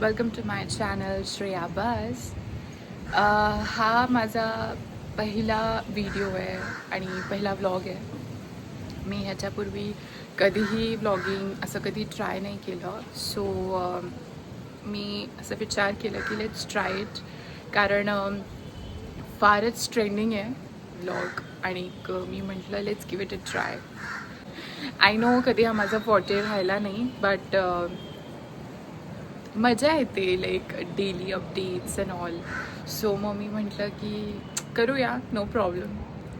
Welcome to my channel Shreya बस. हा माझा पहिला व्हिडिओ आहे आणि पहिला व्लॉग आहे. मी ह्याच्यापूर्वी कधीही व्लॉगिंग असं कधी ट्राय नाही केलं. सो मी असं विचार केला की लेट्स ट्राय इट, कारण फारच ट्रेंडिंग आहे व्लॉग आणि मी म्हटलं let's give it a try. I know कधी हा माझा फॉर्टे राहिला नाही, बट मजा येते like daily updates and all. So मग मी म्हटलं की करूया, नो प्रॉब्लेम.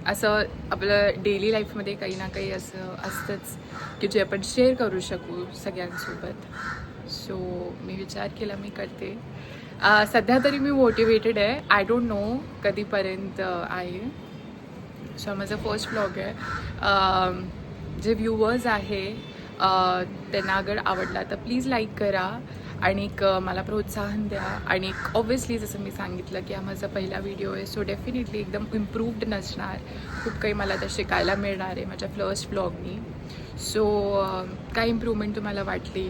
असं आपलं डेली लाईफमध्ये काही ना काही असं असतंच की जे आपण शेअर करू शकू सगळ्यांसोबत. सो मी विचार केला मी करते. सध्या तरी मी मोटिवेटेड आहे. आय डोंट नो कधीपर्यंत आहे. सो माझा फर्स्ट व्लॉग आहे. जे व्ह्यूवर्स आहे त्यांना अगर आवडला तर प्लीज लाईक करा आणि मला प्रोत्साहन द्या. आणि ऑब्व्हियसली जसं मी सांगितलं की हा माझा पहिला व्हिडिओ आहे, सो डेफिनेटली एकदम इम्प्रूव्ड नसणार. खूप काही मला तर शिकायला मिळणार आहे माझ्या फर्स्ट व्लॉगनी. सो काय इम्प्रूव्हमेंट तुम्हाला वाटली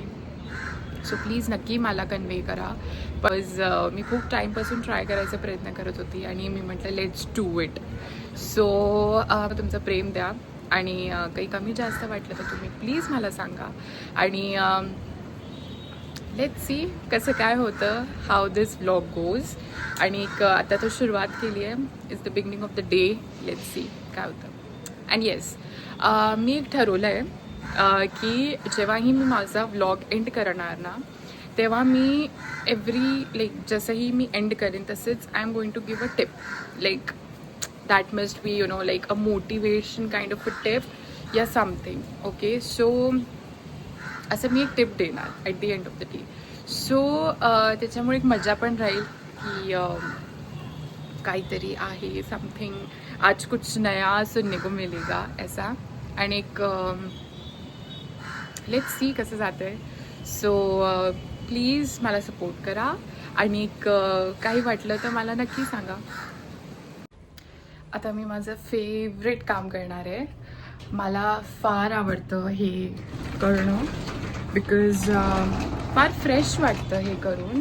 सो प्लीज नक्की मला कन्वे करा. बिकॉज मी खूप टाईमपासून ट्राय करायचा प्रयत्न करत होती आणि मी म्हटलं लेट्स डू इट. सो तुमचं प्रेम द्या आणि काही कमी जास्त वाटलं तर तुम्ही प्लीज मला सांगा. आणि लेट्स सी कसं काय होतं, हाऊ दिस व्लॉग गोज. आणि आता तर सुरुवात केली आहे. It's the beginning of the day. Let's see काय होतं. अँड येस, मी एक ठरवलं आहे की जेव्हाही मी माझा व्लॉग एंड करणार ना, तेव्हा मी लाईक जसंही मी एंड करेन तसेच I am going to give a tip. Like that must be like a motivation kind of a tip या समथिंग. ओके, सो असं मी एक टिप देणार at the end of the day. So त्याच्यामुळे एक मजा पण राहील की काहीतरी आहे समथिंग, आज कुछ नया सुनने को मिलेगा ऐसा. आणि एक लेट्स सी कसं जातं आहे. सो प्लीज मला सपोर्ट करा आणि काही वाटलं तर मला नक्की सांगा. आता मी माझं फेवरेट काम करणार आहे. मला फार आवडतं हे करणं बिकॉज फार फ्रेश वाटतं हे करून.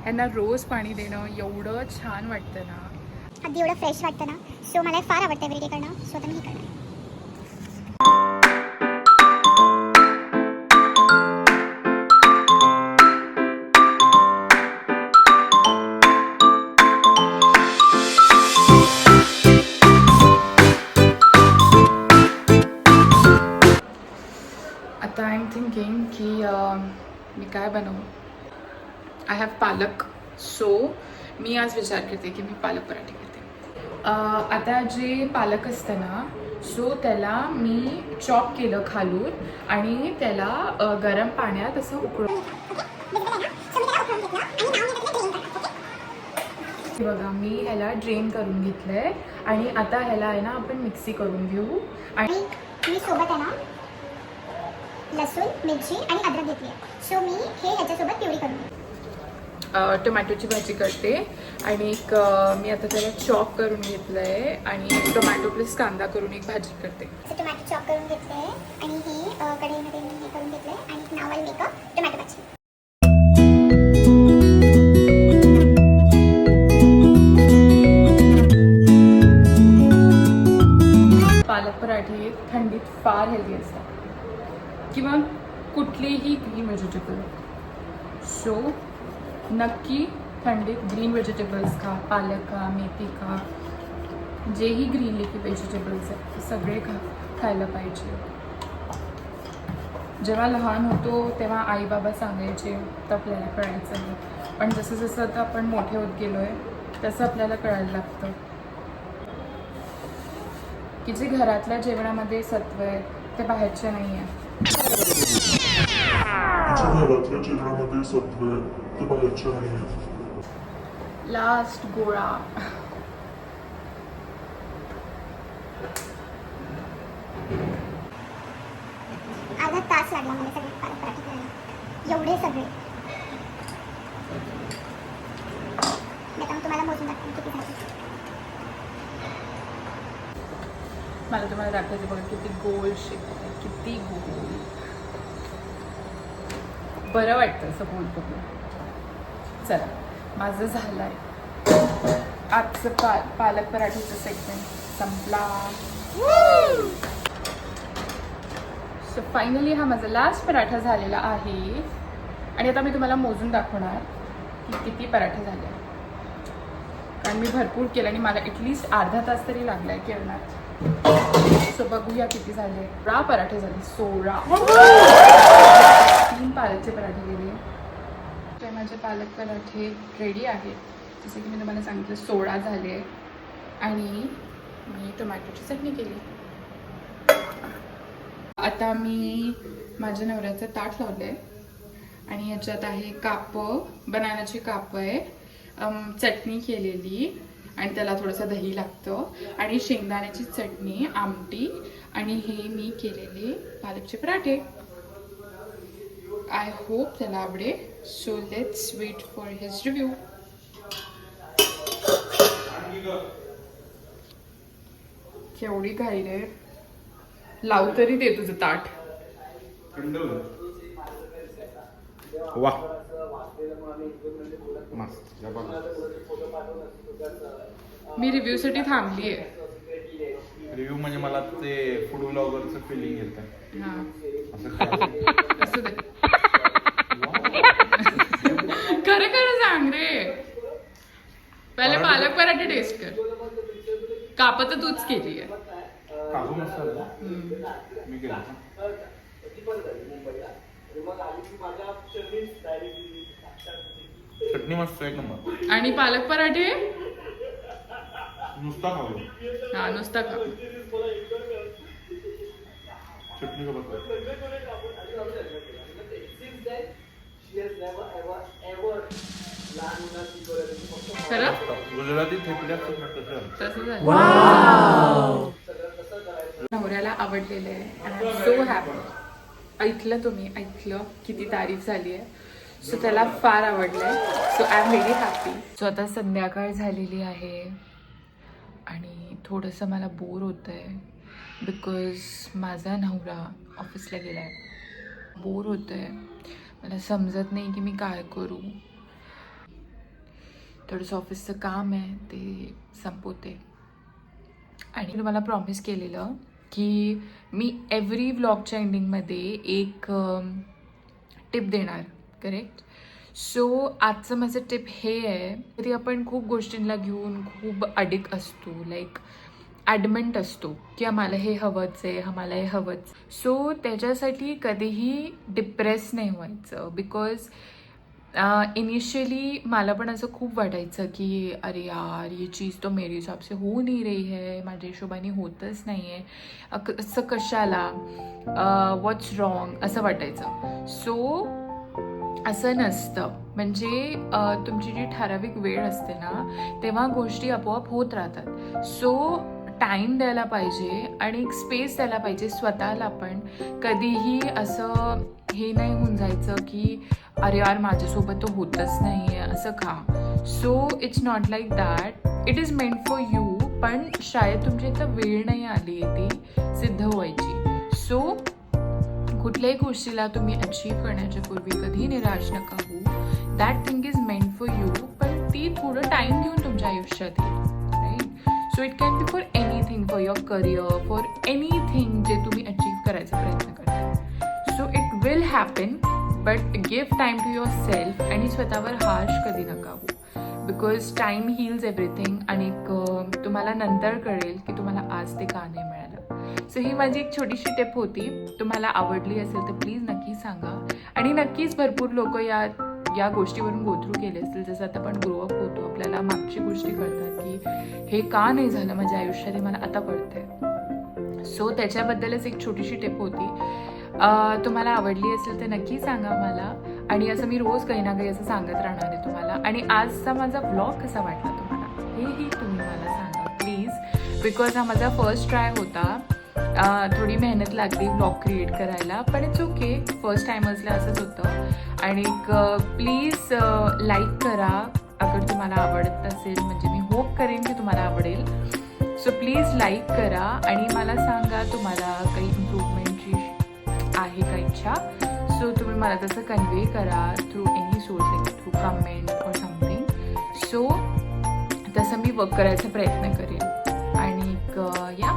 यांना रोज पाणी देणं एवढं छान वाटतं ना, अगदी एवढं फ्रेश वाटतं ना. सो मला फार आवडतं एव्हरीडे करणं. सो आता मी हे करणार. आता आय एम थिंकिंग की मी काय बनवू. आय हॅव पालक. सो मी आज विचार करते की मी पालक पराठे करते. आता जे पालक असतं ना, सो त्याला मी चॉप केलं खालून आणि त्याला गरम पाण्यात असं उकळून. बघा मी ह्याला ड्रेन करून घेतलं आहे आणि आता ह्याला आहे ना आपण मिक्सी करून घेऊ. आणि मी सोबत आहे ना लसूण, मिरची आणि अद्रक घेतली आहे. सो मी हे ह्याच्यासोबत प्युरी करून टोमॅटोची भाजी करते. आणि मी आता त्याला चॉप करून घेतलं आहे आणि टोमॅटो प्लस कांदा करून एक भाजी करते. टोमॅटो चॉप करून घेतले आणि हे कढईमध्ये मी करून घेतले आणि नाव आहे मेक टोमॅटो भाजी. पालक पराठे थंडीत फार हेल्दी असतात किंवा कुठलेही ग्रीन व्हेजिटेबल. सो नक्की थंडीत ग्रीन व्हेजिटेबल्स खा. पालक खा, मेथी खा, जेही ग्रीन लिफी व्हेजिटेबल्स आहेत ते सगळे खायला पाहिजे. जेव्हा लहान होतो तेव्हा आई बाबा सांगायचे तर आपल्याला कळायचं नाही, पण जसं जसं आता आपण मोठे होत गेलो आहे तसं आपल्याला कळायला लागतं की जे घरातल्या जेवणामध्ये सत्व आहे ते बाहेरचे नाही आहे. घरातल्या जेवणामध्ये सत्व आहे ते बाहेरच्या नाही आहे. लास्ट गोळा. अर्धा तास लागला मला सगळे पालक पराठे करायला. एवढे सगळे. आता तुम्हाला मोजून दाखवते किती झाले. मला तुम्हाला दाखवायचं बघा किती गोल शेप आहे, किती गोल. बरं वाटतं असं बोलतो. चला माझं झालं आहे आजचं पालक पराठीचं सेगमेंट संपला. सो फायनली हा माझा लास्ट पराठा झालेला आहे आणि आता मी तुम्हाला मोजून दाखवणार की किती पराठे झाले. कारण मी भरपूर केलं आणि मला ॲटलिस्ट अर्धा तास तरी लागलाय केरणात. सो बघूया किती झाले. 16 पराठे झाले. 16. 3 पालकचे पराठे केले. तर माझे पालक पराठे रेडी आहेत. जसं की मी तुम्हाला सांगितलं 16 झाले आणि मी टोमॅटोची चटणी केली. आता मी माझ्या नवऱ्याचं ताट लावलं आहे आणि ह्याच्यात आहे कापं, बनानाची कापं आहे, चटणी केलेली आणि त्याला थोडंसं दही लागतं आणि शेंगदाण्याची चटणी, आमटी आणि हे मी केलेले पालकचे पराठे. आय होप त्याला आवडेल. So let's wait for his review. केवढी घाई रे. लावू तरी दे तुझं ताट. वाह मस्त. मी रिव्ह्यू साठी थांबली आहे. रिव्ह्यू म्हणजे मला ते फूड ब्लॉगरचं फिलिंग येतं. हा असं असू दे. खरं खरं सांग रे. पहिले पालक पराठे टेस्ट कर. कापं तर तूच केली आहे. काजू मसाला मी केला. चटणी मस्त एक नंबर. आणि पालक पराठे नुसता खाऊ. हा नुसता खा. चटणी सोबत खरं गुजराती थेपल्या असतात तसं झालं. नवऱ्याला आवडलेलं आहे. So happy. ऐकलं तुम्ही, ऐकलं किती तारीफ झाली आहे. सो त्याला फार आवडलंय. So I am very happy. So आता संध्याकाळ झालेली आहे आणि थोडंसं मला बोर होतं आहे बिकॉज माझा नवरा ऑफिसला गेला आहे. बोर होतं आहे. मला समजत नाही की मी काय करू. थोडंसं ऑफिसचं काम आहे ते संपवते आणि तुम्हाला प्रॉमिस केलेलं की मी एव्हरी व्लॉगच्या एंडिंगमध्ये एक टिप देणार. करेक्ट. सो आजचं माझं टिप हे आहे की आपण खूप गोष्टींना घेऊन खूप अडिक्ट असतो. लाईक ॲडमेंट असतो की आम्हाला हे हवंच आहे, आम्हाला हे हवंच. सो त्याच्यासाठी कधीही डिप्रेस नाही व्हायचं. बिकॉज इनिशियली मला पण असं खूप वाटायचं की अरे यार ये चीज़ तो मेरे हिसाब से हो नहीं रही है, माझ्या हिशोबाने होतच नाही आहे, असं कशाला, व्हॉट्स रॉंग असं वाटायचं. सो असं नसतं. म्हणजे तुमची जी ठराविक वेळ असते ना तेव्हा गोष्टी आपोआप होत राहतात. सो टाईम द्यायला पाहिजे आणि एक स्पेस द्यायला पाहिजे स्वतःला. पण कधीही असं हे नाही होऊन जायचं की अरे यार माझ्यासोबत तर होतच नाही आहे असं का. So it's not like that. It is meant for you. पण शायद तुमची इथं वेळ नाही आली आहे ती सिद्ध व्हायची. सो कुठल्याही गोष्टीला तुम्ही अचीव्ह करण्याच्या पूर्वी कधी निराश नका होऊ. That thing is meant for you. पण ती थोडं टाईम घेऊन तुमच्या आयुष्यात येईल. Right. So it can be for anything, for your career, for anything जे तुम्ही अचीव्ह करायचा प्रयत्न करता. So it will happen. But give time to your self आणि स्वतःवर हार्श कधी नका हो. बिकॉज टाईम हील्स एव्हरीथिंग आणि तुम्हाला नंतर कळेल की तुम्हाला आज ते का नाही मिळालं. सो ही माझी एक छोटीशी टिप होती. तुम्हाला आवडली असेल तर प्लीज नक्की सांगा. आणि नक्कीच भरपूर लोक या गोष्टीवरून गो थ्रू केले असतील. जसं आता आपण ग्रोअप होतो आपल्याला मागची गोष्टी कळतात की हे का नाही झालं माझ्या आयुष्यात, हे मला आता कळतंय. सो त्याच्याबद्दलच एक छोटीशी टिप होती. तुम्हाला आवडली असेल तर नक्की सांगा मला. आणि असं मी रोज काही ना काही असं सांगत राहणार आहे तुम्हाला. आणि आजचा माझा व्लॉग कसा वाटला तुम्हाला हेही तुम्ही मला सांगा प्लीज. बिकॉज हा माझा फर्स्ट ट्राय होता. थोडी मेहनत लागली व्लॉग क्रिएट करायला. पण इट्स ओके. फर्स्ट टाइमर्सला असंच होतं. आणि प्लीज लाईक करा अगर तुम्हाला आवडत असेल. म्हणजे मी होप करेन की तुम्हाला आवडेल. सो प्लीज लाईक करा आणि मला सांगा तुम्हाला काही इम्प्रूव्हमेंटची आहे का इच्छा. सो तुम्ही मला तसं कन्वे करा through any source like through comment or something. So तसं मी वर्क करायचा प्रयत्न करेन. आणि या